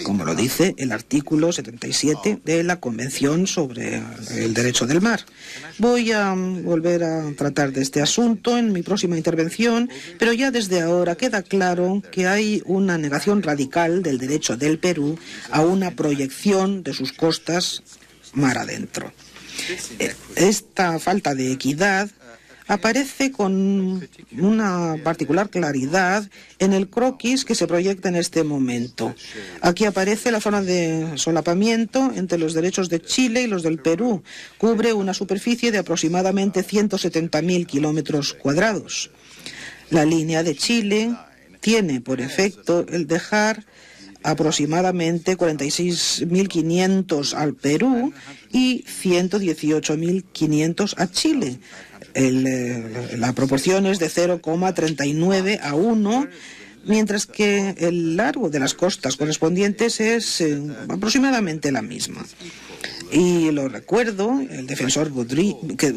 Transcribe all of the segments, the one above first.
como lo dice el artículo 77 de la Convención sobre el Derecho del Mar. Voy a volver a tratar de este asunto en mi próxima intervención, pero ya desde ahora queda claro que hay una negación radical del derecho del Perú a una proyección de sus costas mar adentro. Esta falta de equidad aparece con una particular claridad en el croquis que se proyecta en este momento. Aquí aparece la zona de solapamiento entre los derechos de Chile y los del Perú. Cubre una superficie de aproximadamente 170.000 kilómetros cuadrados. La línea de Chile tiene por efecto el dejar aproximadamente 46.500 al Perú y 118.500 a Chile. La proporción es de 0,39 a 1, mientras que el largo de las costas correspondientes es aproximadamente la misma. Y lo recuerdo, el defensor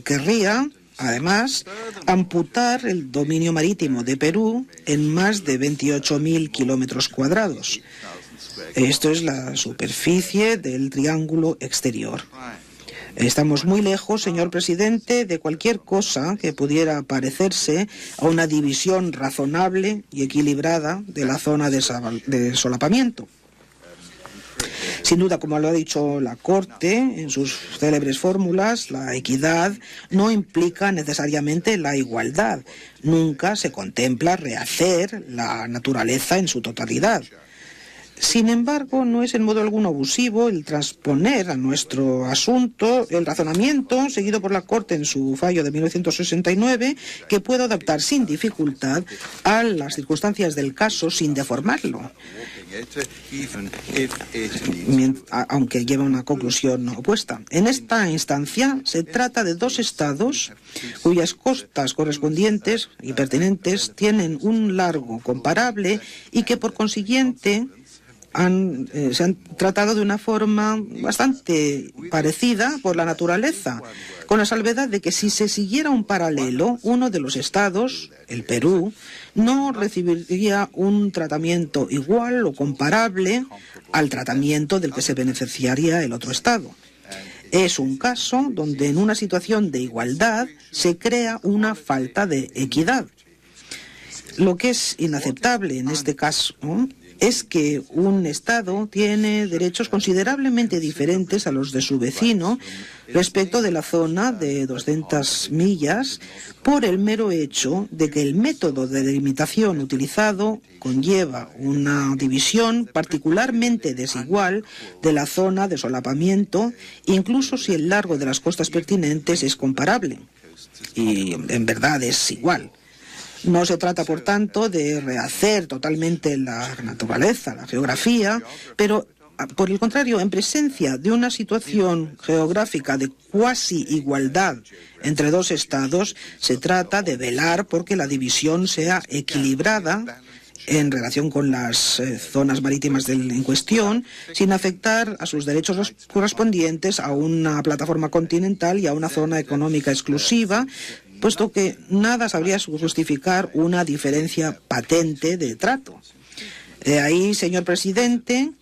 querría, además, amputar el dominio marítimo de Perú en más de 28.000 kilómetros cuadrados. Esto es la superficie del triángulo exterior. Estamos muy lejos, señor presidente, de cualquier cosa que pudiera parecerse a una división razonable y equilibrada de la zona de solapamiento. Sin duda, como lo ha dicho la Corte en sus célebres fórmulas, la equidad no implica necesariamente la igualdad. Nunca se contempla rehacer la naturaleza en su totalidad. Sin embargo, no es en modo alguno abusivo el transponer a nuestro asunto el razonamiento seguido por la Corte en su fallo de 1969, que puede adaptar sin dificultad a las circunstancias del caso sin deformarlo, aunque lleva una conclusión opuesta. En esta instancia se trata de dos estados cuyas costas correspondientes y pertinentes tienen un largo comparable y que por consiguiente se han tratado de una forma bastante parecida por la naturaleza, con la salvedad de que si se siguiera un paralelo, uno de los estados, el Perú, no recibiría un tratamiento igual o comparable al tratamiento del que se beneficiaría el otro estado. Es un caso donde en una situación de igualdad se crea una falta de equidad. Lo que es inaceptable en este caso es que un Estado tiene derechos considerablemente diferentes a los de su vecino respecto de la zona de 200 millas por el mero hecho de que el método de delimitación utilizado conlleva una división particularmente desigual de la zona de solapamiento, incluso si el largo de las costas pertinentes es comparable. Y en verdad es igual. No se trata, por tanto, de rehacer totalmente la naturaleza, la geografía, pero, por el contrario, en presencia de una situación geográfica de cuasi igualdad entre dos estados, se trata de velar porque la división sea equilibrada en relación con las zonas marítimas en cuestión, sin afectar a sus derechos correspondientes a una plataforma continental y a una zona económica exclusiva, puesto que nada sabría justificar una diferencia patente de trato. Ahí, señor presidente,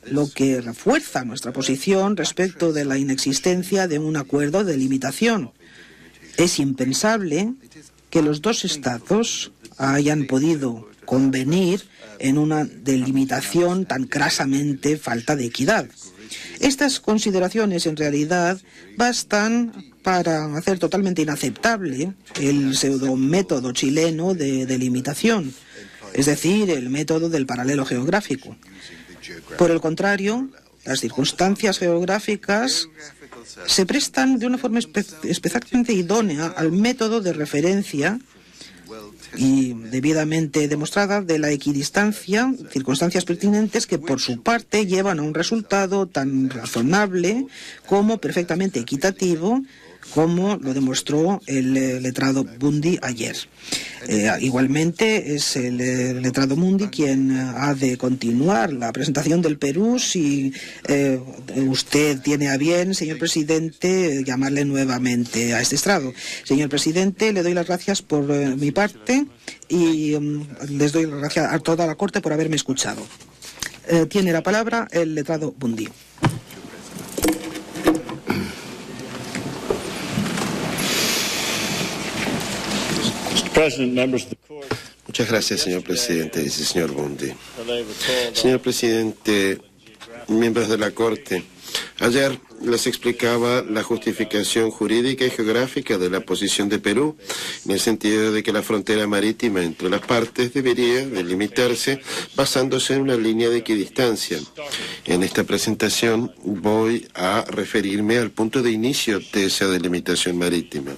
lo que refuerza nuestra posición respecto de la inexistencia de un acuerdo de limitación. Es impensable que los dos estados hayan podido convenir en una delimitación tan crasamente falta de equidad. Estas consideraciones, en realidad, bastan para hacer totalmente inaceptable el pseudométodo chileno de delimitación, es decir, el método del paralelo geográfico. Por el contrario, las circunstancias geográficas se prestan de una forma especialmente idónea al método de referencia y debidamente demostrada de la equidistancia, circunstancias pertinentes que por su parte llevan a un resultado tan razonable como perfectamente equitativo, como lo demostró el letrado Bundy ayer. Igualmente es el letrado Bundy quien ha de continuar la presentación del Perú si usted tiene a bien, señor presidente, llamarle nuevamente a este estrado. Señor presidente, le doy las gracias por mi parte y les doy las gracias a toda la Corte por haberme escuchado. Tiene la palabra el letrado Bundy. Muchas gracias, señor presidente, dice el señor Bundy. Señor presidente, miembros de la Corte, ayer les explicaba la justificación jurídica y geográfica de la posición de Perú, en el sentido de que la frontera marítima entre las partes debería delimitarse basándose en una línea de equidistancia. En esta presentación voy a referirme al punto de inicio de esa delimitación marítima.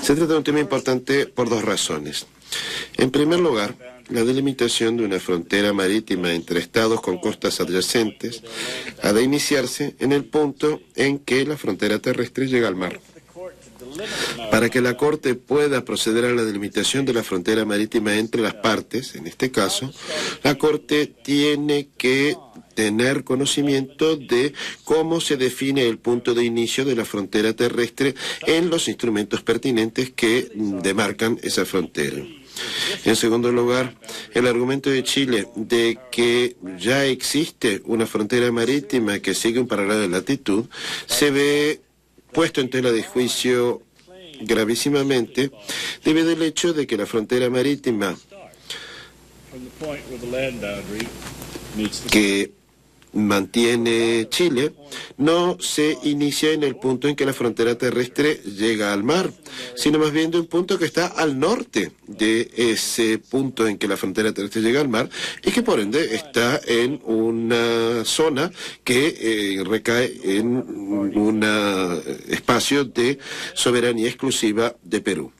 Se trata de un tema importante por dos razones. En primer lugar, la delimitación de una frontera marítima entre estados con costas adyacentes ha de iniciarse en el punto en que la frontera terrestre llega al mar. Para que la Corte pueda proceder a la delimitación de la frontera marítima entre las partes, en este caso, la Corte tiene que tener conocimiento de cómo se define el punto de inicio de la frontera terrestre en los instrumentos pertinentes que demarcan esa frontera. En segundo lugar, el argumento de Chile de que ya existe una frontera marítima que sigue un paralelo de latitud se ve puesto en tela de juicio gravísimamente debido al hecho de que la frontera marítima que mantiene Chile no se inicia en el punto en que la frontera terrestre llega al mar, sino más bien de un punto que está al norte de ese punto en que la frontera terrestre llega al mar y que por ende está en una zona que recae en un espacio de soberanía exclusiva de Perú.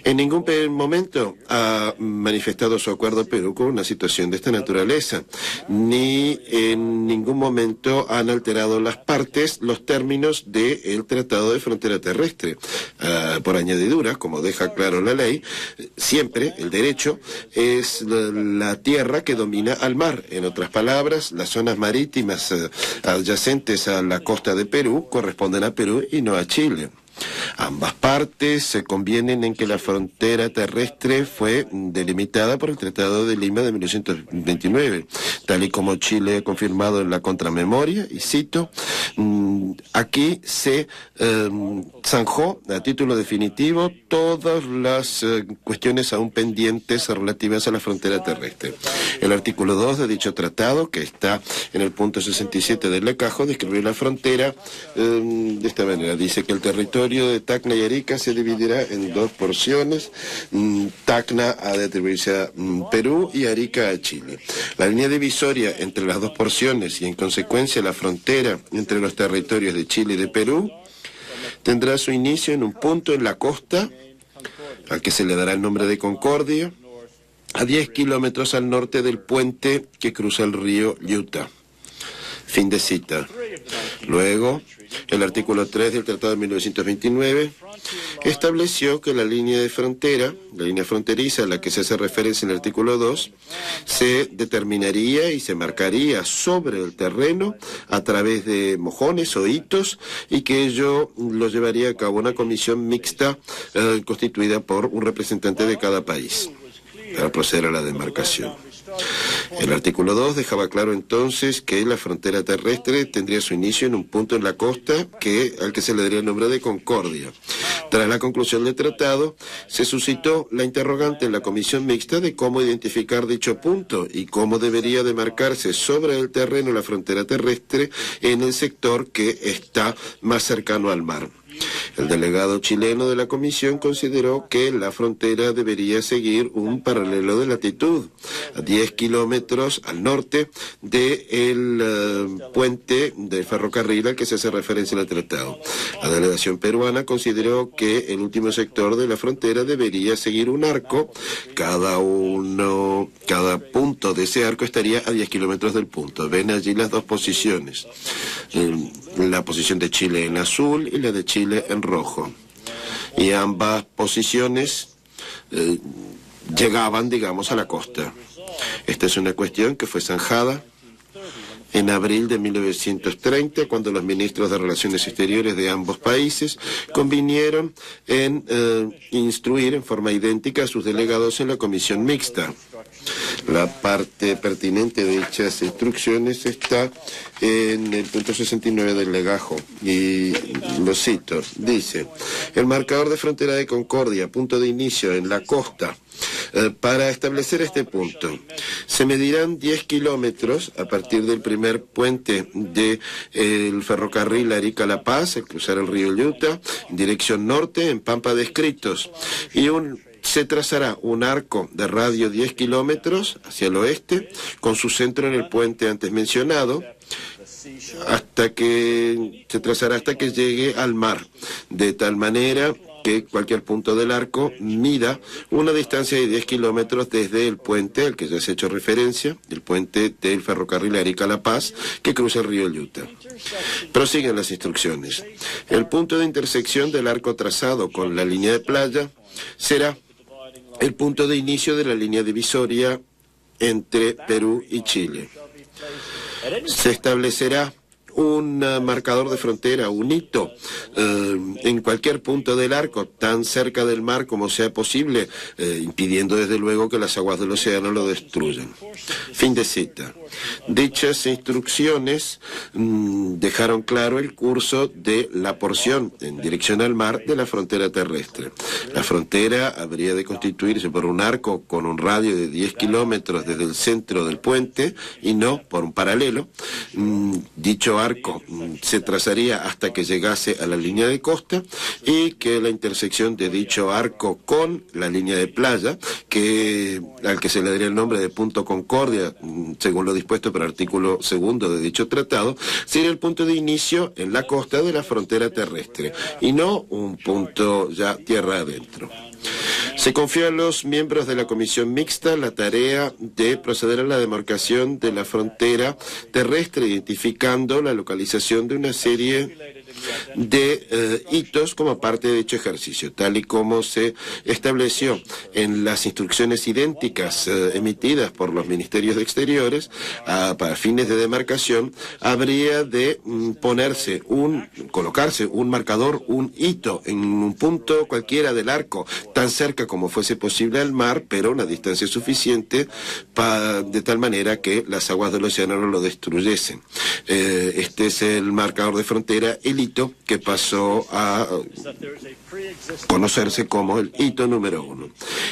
En ningún momento ha manifestado su acuerdo Perú con una situación de esta naturaleza, ni en ningún momento han alterado las partes los términos del Tratado de Frontera Terrestre. Por añadidura, como deja claro la ley, siempre el derecho es la tierra que domina al mar. En otras palabras, las zonas marítimas adyacentes a la costa de Perú corresponden a Perú y no a Chile. Ambas partes se convienen en que la frontera terrestre fue delimitada por el Tratado de Lima de 1929, tal y como Chile ha confirmado en la contramemoria, y cito, aquí se zanjó a título definitivo todas las cuestiones aún pendientes relativas a la frontera terrestre. El artículo 2 de dicho tratado, que está en el punto 67 del legajo, describe la frontera de esta manera. Dice que el territorio de Tacna y Arica se dividirá en dos porciones. Tacna ha de atribuirse a Perú y Arica a Chile. La línea divisoria entre las dos porciones y en consecuencia la frontera entre los territorios de Chile y de Perú tendrá su inicio en un punto en la costa, al que se le dará el nombre de Concordia, a 10 kilómetros al norte del puente que cruza el río Utah. Fin de cita. Luego, el artículo 3 del Tratado de 1929 estableció que la línea de frontera, la línea fronteriza a la que se hace referencia en el artículo 2, se determinaría y se marcaría sobre el terreno a través de mojones o hitos y que ello lo llevaría a cabo una comisión mixta constituida por un representante de cada país para proceder a la demarcación. El artículo 2 dejaba claro entonces que la frontera terrestre tendría su inicio en un punto en la costa al que se le daría el nombre de Concordia. Tras la conclusión del tratado, se suscitó la interrogante en la comisión mixta de cómo identificar dicho punto y cómo debería demarcarse sobre el terreno la frontera terrestre en el sector que está más cercano al mar. El delegado chileno de la comisión consideró que la frontera debería seguir un paralelo de latitud, a 10 kilómetros al norte del puente de ferrocarril al que se hace referencia en el tratado. La delegación peruana consideró que el último sector de la frontera debería seguir un arco, cada punto de ese arco estaría a 10 kilómetros del punto. Ven allí las dos posiciones, la posición de Chile en azul y la de Chile en rojo, y ambas posiciones llegaban, digamos, a la costa. Esta es una cuestión que fue zanjada en abril de 1930, cuando los ministros de Relaciones Exteriores de ambos países convinieron en instruir en forma idéntica a sus delegados en la comisión mixta. La parte pertinente de dichas instrucciones está en el punto 69 del legajo, y lo cito, dice: el marcador de frontera de Concordia, punto de inicio en la costa. Para establecer este punto, se medirán 10 kilómetros a partir del primer puente del ferrocarril Arica-La Paz, al cruzar el río Lluta, en dirección norte, en Pampa de Escritos, y se trazará un arco de radio 10 kilómetros hacia el oeste, con su centro en el puente antes mencionado, hasta que llegue al mar, de tal manera que cualquier punto del arco mida una distancia de 10 kilómetros desde el puente al que ya se ha hecho referencia, el puente del ferrocarril Arica-La Paz, que cruza el río Lluta. Prosiguen las instrucciones. El punto de intersección del arco trazado con la línea de playa será el punto de inicio de la línea divisoria entre Perú y Chile. Se establecerá un marcador de frontera, un hito, en cualquier punto del arco, tan cerca del mar como sea posible, impidiendo desde luego que las aguas del océano lo destruyan. Fin de cita. Dichas instrucciones dejaron claro el curso de la porción en dirección al mar de la frontera terrestre. La frontera habría de constituirse por un arco con un radio de 10 kilómetros desde el centro del puente y no por un paralelo. Dicho arco se trazaría hasta que llegase a la línea de costa, y que la intersección de dicho arco con la línea de playa, al que se le daría el nombre de punto Concordia, según lo dispuesto por el artículo 2 de dicho tratado, sería el punto de inicio en la costa de la frontera terrestre, y no un punto ya tierra adentro. Se confió a los miembros de la comisión mixta la tarea de proceder a la demarcación de la frontera terrestre, identificando la localización de una serie de hitos como parte de dicho ejercicio, tal y como se estableció en las instrucciones idénticas emitidas por los ministerios de Exteriores. Para fines de demarcación habría de colocarse un marcador, un hito en un punto cualquiera del arco, tan cerca como fuese posible al mar, pero a una distancia suficiente de tal manera que las aguas del océano no lo destruyesen. Este es el marcador de frontera, el hito, que pasó a conocerse como el hito número 1.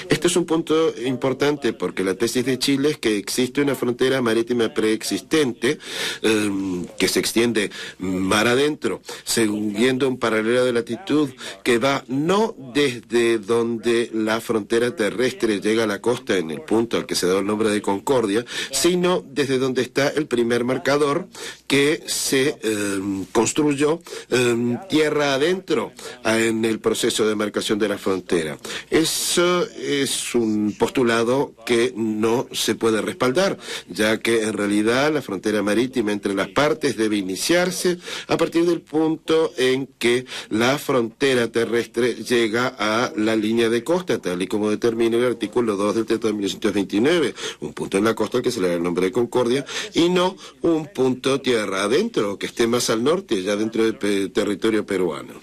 Este es un punto importante porque la tesis de Chile es que existe una frontera marítima preexistente que se extiende mar adentro, siguiendo un paralelo de latitud que va no desde donde la frontera terrestre llega a la costa en el punto al que se da el nombre de Concordia, sino desde donde está el primer marcador que se construyó tierra adentro en el proceso de demarcación de la frontera. Eso es un postulado que no se puede respaldar, ya que en realidad la frontera marítima entre las partes debe iniciarse a partir del punto en que la frontera terrestre llega a la línea de costa, tal y como determina el artículo 2 del Tratado de 1929, un punto en la costa al que se le da el nombre de Concordia, y no un punto tierra adentro, que esté más al norte, ya dentro del territorio peruano.